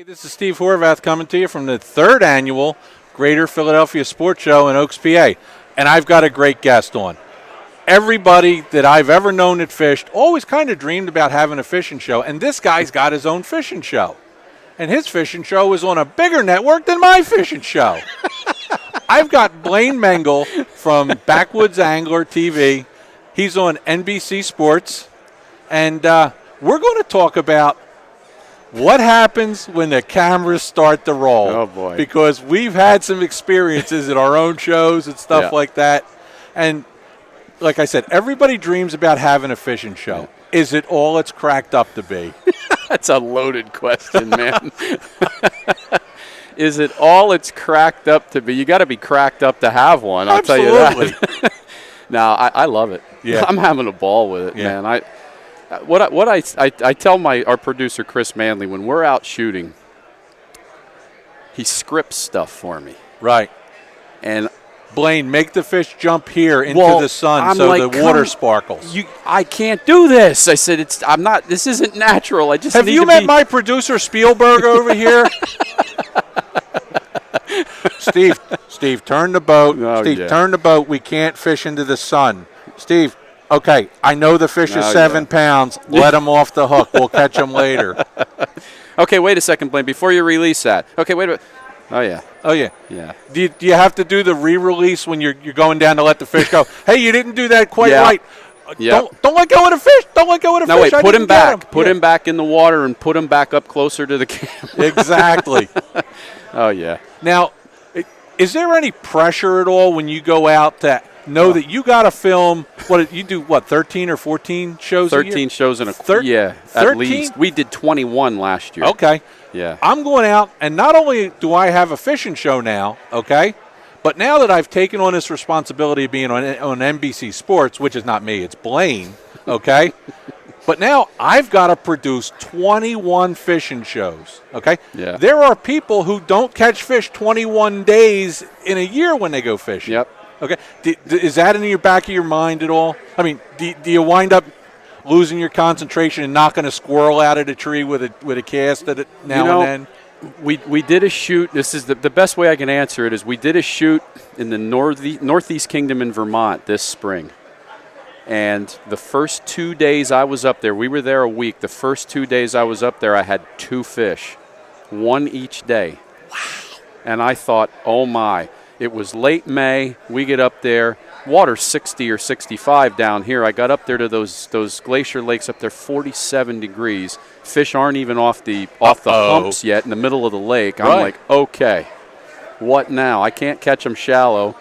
This is Steve Horvath coming to you from the third annual Greater Philadelphia Sports Show in Oaks, PA. And I've got a great guest on. Everybody that I've ever known that fished always kind of dreamed about having a fishing show, and this guy's got his own fishing show. And his fishing show is on a bigger network than my fishing show. I've got Blaine Mengel from Backwoods Angler TV. He's on NBC Sports. And we're going to talk about what happens when the cameras start to roll. Oh, boy. Because we've had some experiences at our own shows and stuff like that. And like I said, everybody dreams about having a fishing show. Yeah. Is it all it's cracked up to be? That's a loaded question, man. Is it all it's cracked up to be? You got to be cracked up to have one, I'll tell you that. No, I love it. Yeah. I'm having a ball with it, man. What I tell our producer Chris Manley, when we're out shooting, he scripts stuff for me. Right. And Blaine, make the fish jump here into the sun so like, the water sparkles. I can't do this. I said, this isn't natural. I just Have you met my producer Spielberg over here? Steve, turn the boat. Oh, Steve, turn the boat. We can't fish into the sun. Steve, okay, I know the fish is 7 pounds. Let him off the hook. We'll catch him later. Okay, wait a second, Blaine, before you release that. Okay, wait a minute. Oh, yeah. Oh, yeah. Yeah. Do you have to do the re-release when you're going down to let the fish go? Hey, you didn't do that quite right. Yep. Don't let go of the fish. Don't let go of the fish. No, wait, put him back. Put him back in the water and put him back up closer to the camera. Exactly. Oh, yeah. Now, is there any pressure at all when you go out to know that you got to film, you do 13 or 14 shows 13 a year? shows in a yeah, 13? At least. We did 21 last year. Okay. Yeah. I'm going out, and not only do I have a fishing show now, okay, but now that I've taken on this responsibility of being on NBC Sports, which is not me, it's Blaine, okay, but now I've got to produce 21 fishing shows, okay? Yeah. There are people who don't catch fish 21 days in a year when they go fishing. Yep. Okay. Is that in your back of your mind at all? I mean, do you wind up losing your concentration and knocking a squirrel out of the tree with a cast at it now and then? We did a shoot. This is the best way I can answer it is we did a shoot in the Northeast Kingdom in Vermont this spring. And the first 2 days I was up there, we were there a week. The first 2 days I was up there, I had 2 fish, one each day. Wow. And I thought, oh my. It was late May. We get up there. Water's 60 or 65 down here. I got up there to those glacier lakes up there, 47 degrees. Fish aren't even off the humps yet in the middle of the lake. I'm like, okay, what now? I can't catch them shallow.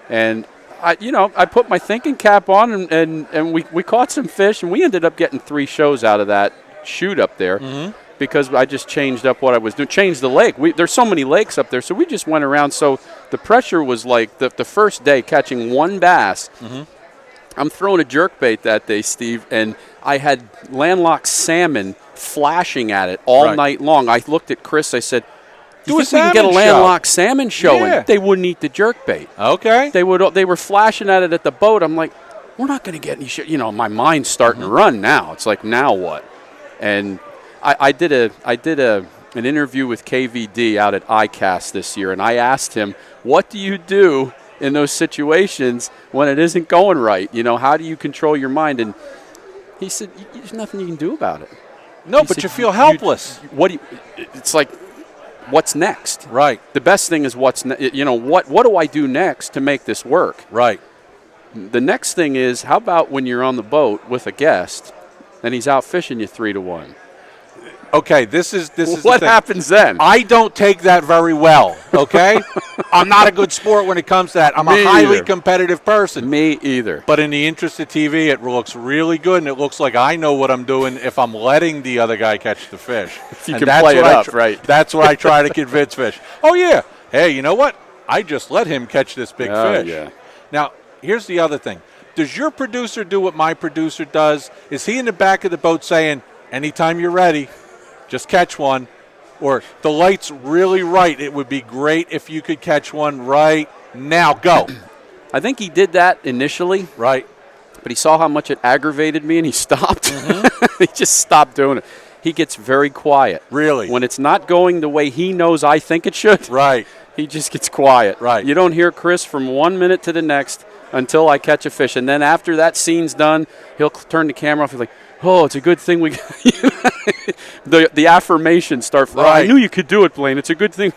And I put my thinking cap on and we caught some fish, and we ended up getting 3 shows out of that shoot up there. Mm-hmm. Because I just changed up what I was doing. Changed the lake. There's so many lakes up there, so we just went around. So the pressure was like the first day catching 1 bass. Mm-hmm. I'm throwing a jerkbait that day, Steve, and I had landlocked salmon flashing at it all night long. I looked at Chris. I said, "Do you think we can get a landlocked salmon show?" Yeah. And they wouldn't eat the jerkbait. Okay. They were flashing at it at the boat. I'm like, we're not going to get any shit. My mind's starting to run now. It's like, now what? And I did an interview with KVD out at ICAST this year, and I asked him, what do you do in those situations when it isn't going right? How do you control your mind? And he said, there's nothing you can do about it. No, but you feel helpless. It's like, what's next? Right. The best thing is what do I do next to make this work? Right. The next thing is, how about when you're on the boat with a guest and he's out fishing you 3-1? Okay, this is what happens then? I don't take that very well, okay? I'm not a good sport when it comes to that. I'm a highly competitive person. Me either. But in the interest of TV, it looks really good, and it looks like I know what I'm doing if I'm letting the other guy catch the fish. If you can play it up, right. That's what I try to convince fish. Oh, yeah. Hey, you know what? I just let him catch this big fish. Yeah. Now, here's the other thing. Does your producer do what my producer does? Is he in the back of the boat saying, anytime you're ready, just catch one? Or the light's really right, it would be great if you could catch one right now. Go. I think he did that initially. Right. But he saw how much it aggravated me, and he stopped. Mm-hmm. He just stopped doing it. he gets very quiet. Really? When it's not going the way he knows I think it should, Right. he just gets quiet. Right. You don't hear Chris from 1 minute to the next until I catch a fish. And then after that scene's done, he'll turn the camera off. He's like, oh, it's a good thing we the affirmations start. Right. Oh, I knew you could do it, Blaine. It's a good thing.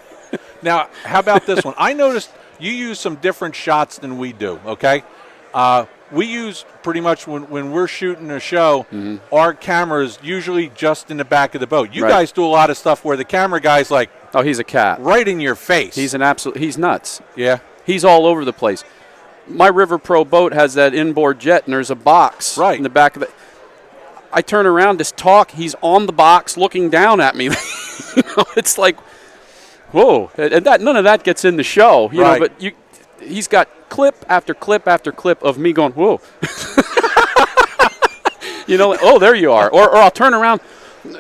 Now, how about this one? I noticed you use some different shots than we do, okay? We use pretty much when we're shooting a show, our camera's usually just in the back of the boat. You guys do a lot of stuff where the camera guy's like, oh, he's a cat. Right in your face. He's nuts. Yeah. He's all over the place. My River Pro boat has that inboard jet, and there's a box in the back of it. I turn around to talk. He's on the box looking down at me. It's like, whoa. And none of that gets in the show. You know, but he's got clip after clip after clip of me going, whoa. Oh, there you are. Or I'll turn around,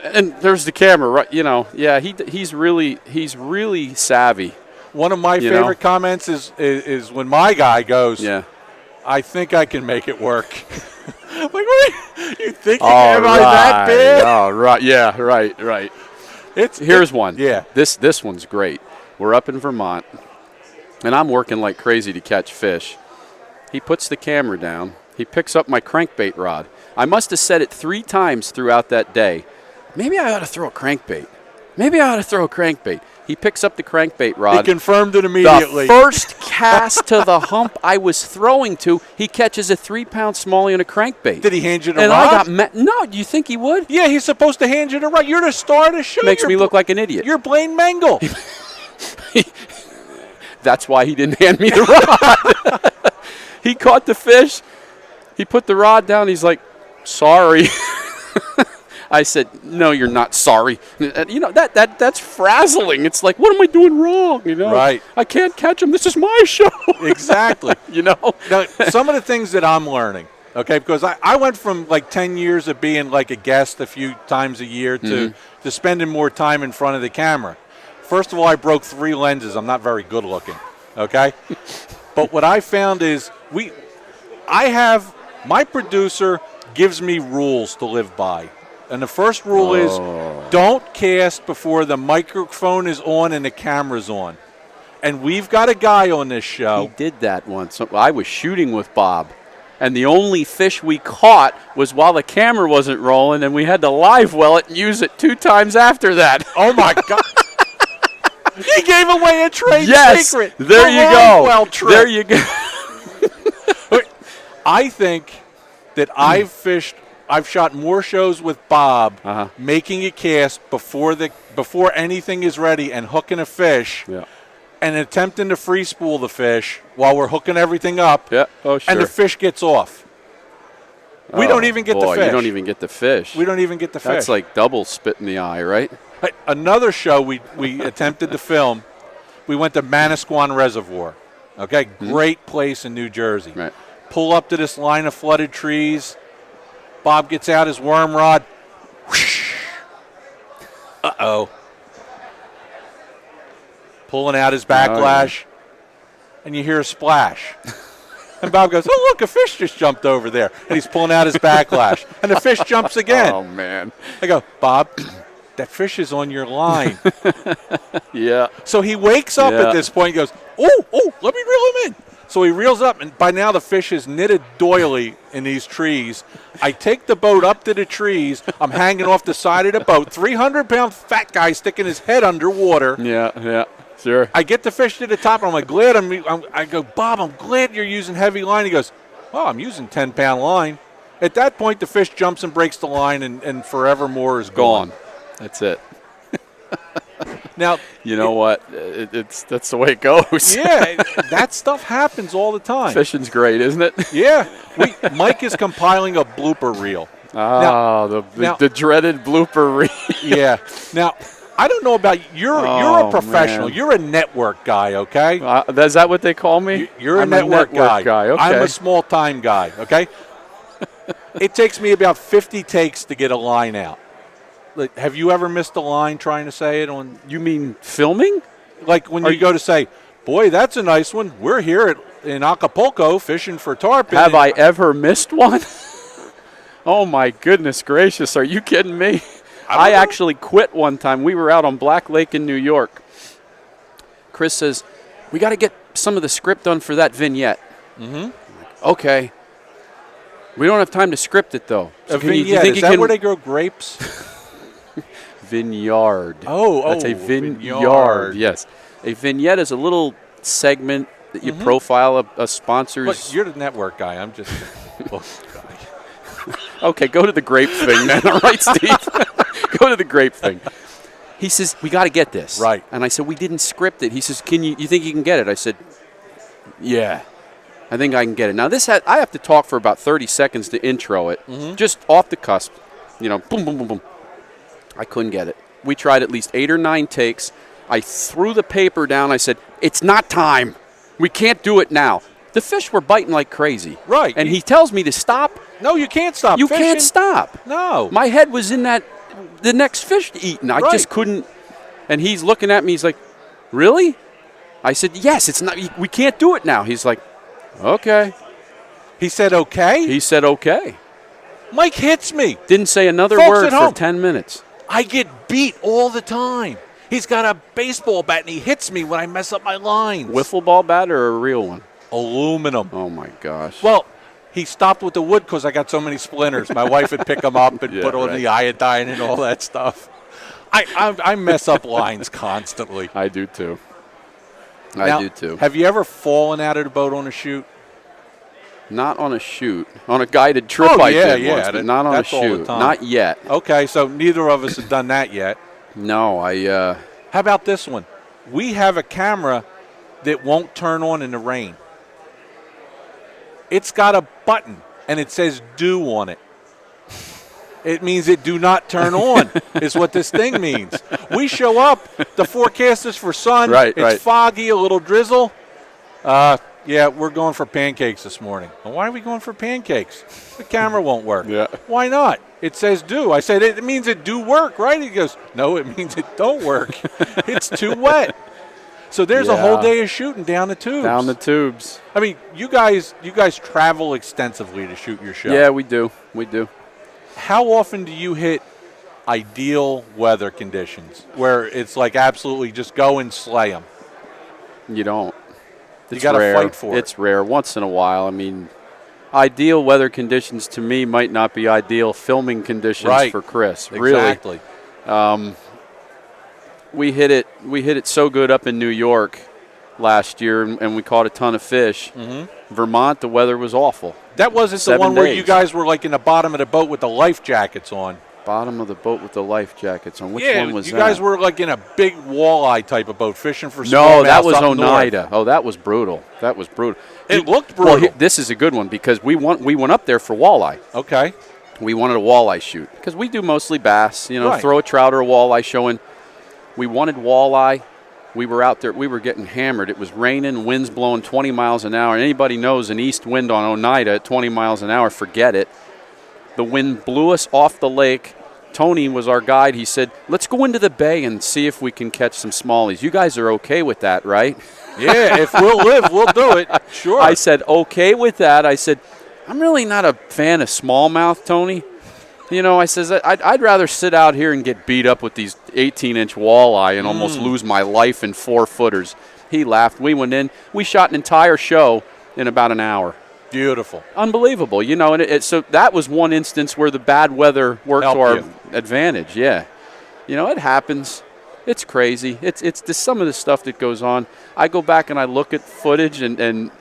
and there's the camera. Right, he's really savvy. One of my favorite comments is when my guy goes, I think I can make it work. Like, what? You think am I that big? Oh, right. Yeah, right. Here's one. Yeah. This one's great. We're up in Vermont, and I'm working like crazy to catch fish. He puts the camera down. He picks up my crankbait rod. I must have said it 3 times throughout that day. Maybe I ought to throw a crankbait. He picks up the crankbait rod. He confirmed it immediately. The first cast to the hump I was throwing to, he catches a 3-pound smallie on a crankbait. Did he hand you the and rod? I got no, do you think he would? Yeah, he's supposed to hand you the rod. You're the star of the show. Makes me look like an idiot. You're Blaine Mengel. That's why he didn't hand me the rod. He caught the fish. He put the rod down. He's like, sorry. I said, no, you're not sorry. That's frazzling. It's like, what am I doing wrong? Right. I can't catch him. This is my show. Exactly. Now, some of the things that I'm learning, okay, because I went from like 10 years of being like a guest a few times a year to spending more time in front of the camera. First of all, I broke 3 lenses. I'm not very good looking, okay? But what I found is my producer gives me rules to live by. And the first rule is don't cast before the microphone is on and the camera's on. And we've got a guy on this show. He did that once. I was shooting with Bob, and the only fish we caught was while the camera wasn't rolling, and we had to live well it and use it 2 times after that. Oh, my God. He gave away a trade secret. There you go. There you go. I think that I've shot more shows with Bob making a cast before anything is ready and hooking a fish and attempting to free spool the fish while we're hooking everything up. Yeah. Oh, sure. And the fish gets off. We don't even get the fish. You don't even get the fish. We don't even get the fish. That's like double spit in the eye, right? Another show we attempted to film, we went to Manasquan Reservoir. Okay, great place in New Jersey. Right. Pull up to this line of flooded trees. Bob gets out his worm rod. Uh-oh. Pulling out his backlash. And you hear a splash. And Bob goes, oh, look, a fish just jumped over there. And he's pulling out his backlash. And the fish jumps again. Oh, man. I go, Bob, that fish is on your line. Yeah. So he wakes up at this point and goes, oh, let me reel him in. So he reels up, and by now the fish is knitted doily in these trees. I take the boat up to the trees. I'm hanging off the side of the boat. 300-pound fat guy sticking his head underwater. Yeah, sure. I get the fish to the top, and I'm like, glad I go, Bob, I'm glad you're using heavy line. He goes, oh, I'm using 10-pound line. At that point, the fish jumps and breaks the line, and forevermore is gone. That's it. Now, you know what? That's the way it goes. Yeah, that stuff happens all the time. Fishing's great, isn't it? Yeah. Mike is compiling a blooper reel. The dreaded blooper reel. Yeah. Now, I don't know about you. You're a professional. Man. You're a network guy, okay? Is that what they call me? You're a network guy. Okay. I'm a small-time guy, okay? It takes me about 50 takes to get a line out. Like, have you ever missed a line trying to say it on? You mean filming? Like when you go to say, boy, that's a nice one. We're here in Acapulco fishing for tarpon. Have I ever missed one? Oh, my goodness gracious. Are you kidding me? I actually quit one time. We were out on Black Lake in New York. Chris says, we got to get some of the script done for that vignette. Mm-hmm. Okay. We don't have time to script it, though. So a vignette, is that where they grow grapes? Vineyard. Oh, that's a vineyard. Yes. A vignette is a little segment that you profile a sponsor's. Look, you're the network guy. I'm just Okay, go to the grape thing then. All right, Steve. Go to the grape thing. He says, we got to get this. Right. And I said, we didn't script it. He says, you think you can get it? I said, yeah, I think I can get it. Now, I have to talk for about 30 seconds to intro it, just off the cusp. Boom, boom, boom, boom. I couldn't get it. We tried at least 8 or 9 takes. I threw the paper down. I said, it's not time. We can't do it now. The fish were biting like crazy. Right. And he tells me to stop. No, you can't stop You fishing. can't stop. No. My head was in the next fish eating. I just couldn't. And he's looking at me. He's like, really? I said, yes, it's not. We can't do it now. He's like, okay. He said okay? He said okay. Mike hits me. Didn't say another Folks word at for home, 10 minutes. I get beat all the time. He's got a baseball bat, and he hits me when I mess up my lines. Wiffle ball bat or a real one? Aluminum. Oh, my gosh. Well, he stopped with the wood because I got so many splinters. My wife would pick them up and put on the iodine and all that stuff. I mess up lines constantly. I do, too. Now, I do, too. Have you ever fallen out of the boat on a shoot? Not on a shoot. On a guided trip I did once, but not on a shoot. Not yet. Okay, so neither of us have done that yet. No, How about this one? We have a camera that won't turn on in the rain. It's got a button, and it says "do" on it. It means it do not turn on is what this thing means. We show up, the forecast is for sun. It's foggy, a little drizzle. Yeah, we're going for pancakes this morning. And why are we going for pancakes? The camera won't work. Yeah. Why not? It says do. I said, it means it do work, right? He goes, no, it means it don't work. It's too wet. So there's a whole day of shooting down the tubes. Down the tubes. I mean, you guys travel extensively to shoot your show. Yeah, we do. We do. How often do you hit ideal weather conditions where it's like absolutely just go and slay them? You don't. You got to fight for it. It's rare. Once in a while. I mean, ideal weather conditions to me might not be ideal filming conditions for Chris. Exactly. Really. We hit it so good up in New York last year, and we caught a ton of fish. Mm-hmm. Vermont, the weather was awful. That wasn't the one where you guys were like in the bottom of the boat with the life jackets on. Bottom of the boat with the life jackets on. Which one was that? You guys were like in a big walleye type of boat fishing for smallmouth. No, that was Oneida. Oh, that was brutal. That was brutal. It looked brutal. Well, this is a good one because we went up there for walleye. Okay. We wanted a walleye shoot because we do mostly bass. Throw a trout or a walleye showing. We wanted walleye. We were out there. We were getting hammered. It was raining, winds blowing 20 miles an hour. And anybody knows an east wind on Oneida at 20 miles an hour, forget it. The wind blew us off the lake. Tony was our guide. He said, let's go into the bay and see if we can catch some smallies. You guys are okay with that, right? Yeah, if we'll live, we'll do it. Sure. I said, okay with that. I said, I'm really not a fan of smallmouth, Tony. I says, I'd rather sit out here and get beat up with these 18-inch walleye and almost lose my life in 4-footers. He laughed. We went in. We shot an entire show in about an hour. Beautiful. Unbelievable. And so that was one instance where the bad weather worked to our advantage. Yeah. It happens. It's crazy. It's just some of the stuff that goes on. I go back and I look at footage and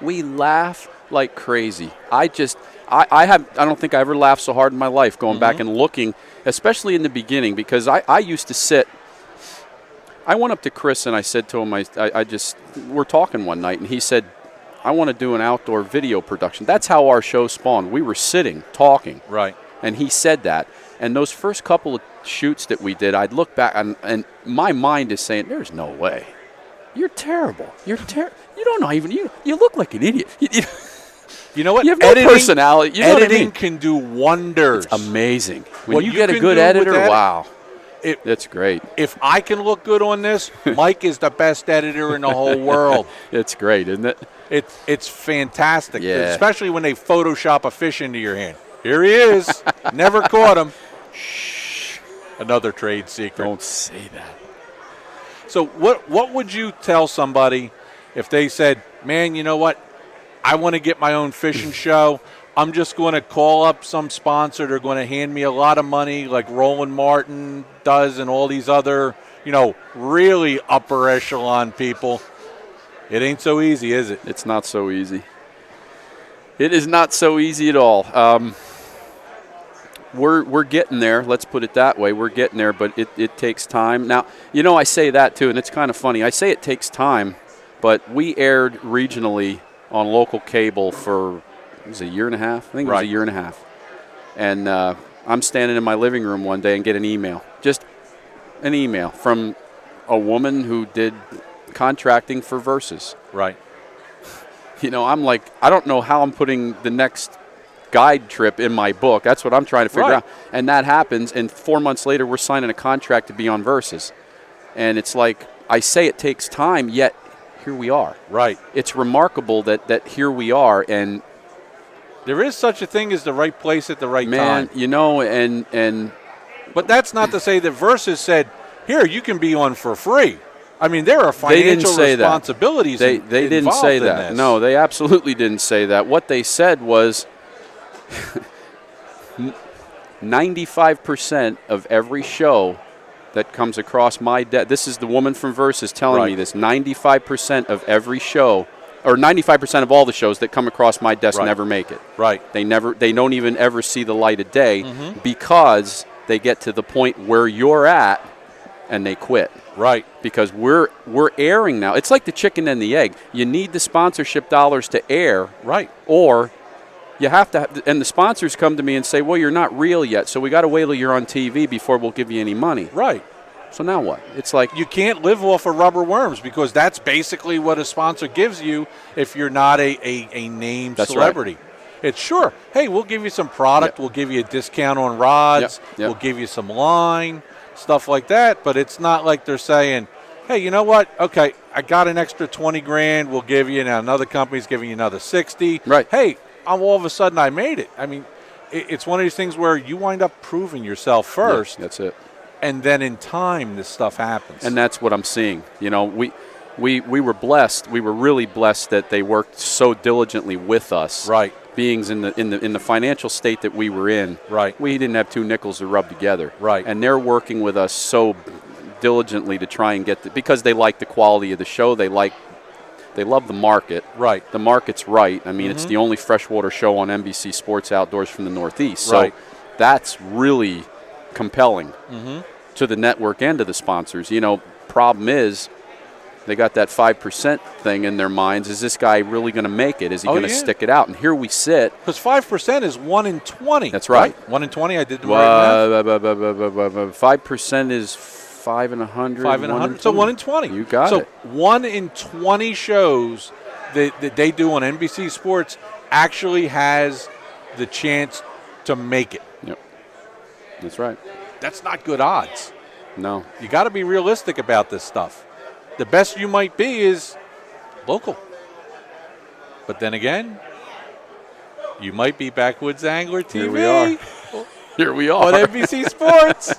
we laugh like crazy. I don't think I ever laughed so hard in my life going back and looking, especially in the beginning, because I used to sit. I went up to Chris and I said to him, we're talking one night, and he said, I want to do an outdoor video production. That's how our show spawned. We were sitting, talking. Right. And he said that. And those first couple of shoots that we did, I'd look back, and my mind is saying, there's no way. You're terrible. You don't know even, you look like an idiot. You know what? You have no personality. Editing can do wonders. It's amazing. When you get a good editor, wow. That's great. If I can look good on this, Mike is the best editor in the whole world. It's great, isn't it? It's fantastic, yeah. Especially when they Photoshop a fish into your hand. Here he is. Never caught him. Shh. Another trade secret. Don't say that. So what would you tell somebody if they said, man, you know what? I want to get my own fishing show. I'm just going to call up some sponsor. They're going to hand me a lot of money like Roland Martin does and all these other, really upper echelon people. It ain't so easy, is it? It's not so easy. It is not so easy at all. We're getting there. Let's put it that way. We're getting there, but it takes time. Now, I say that too, and it's kind of funny. I say it takes time, but we aired regionally on local cable for, it was a year and a half? I think it was a year and a half. And I'm standing in my living room one day and get an email. Just an email from a woman who did contracting for Versus. Right. I'm like, I don't know how I'm putting the next guide trip in my book. That's what I'm trying to figure out. And that happens, and 4 months later, we're signing a contract to be on Versus. And it's like, I say it takes time, yet here we are. Right. It's remarkable that here we are, and there is such a thing as the right place at the right time. And but that's not to say that Versus said, here, you can be on for free. I mean, there are financial responsibilities. They didn't say that. No, they absolutely didn't say that. What they said was 95% of every show that comes across my desk. This is the woman from Versus telling me this. 95% of every show, or 95% of all the shows that come across my desk never make it. Right. They don't even ever see the light of day because they get to the point where you're at and they quit. Right. Because we're airing now. It's like the chicken and the egg. You need the sponsorship dollars to air. Right. Or you have to and the sponsors come to me and say, well, you're not real yet, so we got to wait till you're on TV before we'll give you any money. Right. So now what? It's like you can't live off of rubber worms because that's basically what a sponsor gives you if you're not a named celebrity. Right. It's sure, hey, we'll give you some product, we'll give you a discount on rods, we'll give you some line, stuff like that, but it's not like they're saying, hey, you know what? Okay, I got an extra 20 grand, we'll give you. Now another company's giving you another 60. Right. Hey, all of a sudden I made it. I mean, it's one of these things where you wind up proving yourself first. Yeah, that's it. And then in time, this stuff happens. And that's what I'm seeing. We were blessed. We were really blessed that they worked so diligently with us. Right. Beings in the financial state that we were in. Right. We didn't have two nickels to rub together. Right. And they're working with us so diligently to try and get because they like the quality of the show. They love the market. Right. The market's right. I mean, it's the only freshwater show on NBC Sports Outdoors from the Northeast. So that's really compelling to the network and to the sponsors. Problem is they got that 5% thing in their minds. Is this guy really going to make it? Is he going to stick it out? And here we sit. Because 5% is 1 in 20. That's right. 1 in 20, I did the right math. 5% is 5 in 100. 5 in 100. So 1 in 20. You got it. So 1 in 20 shows that they do on NBC Sports actually has the chance to make it. Yep. That's right. That's not good odds. No. You got to be realistic about this stuff. The best you might be is local. But then again, you might be Backwoods Angler TV. Here we are. Here we are. On NBC Sports.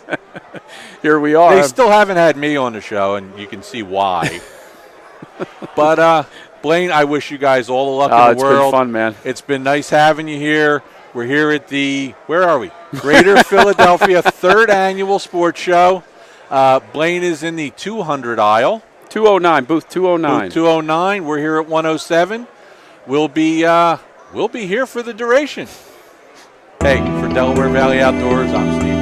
Here we are. They still haven't had me on the show, and you can see why. But, Blaine, I wish you guys all the luck in the world. It's been fun, man. It's been nice having you here. We're here at the, where are we? Greater Philadelphia 3rd Annual Sports Show. Blaine is in the 200 aisle. 209, booth 209. Booth 209. We're here at 107. We'll be here for the duration. Hey, for Delaware Valley Outdoors, I'm Steve.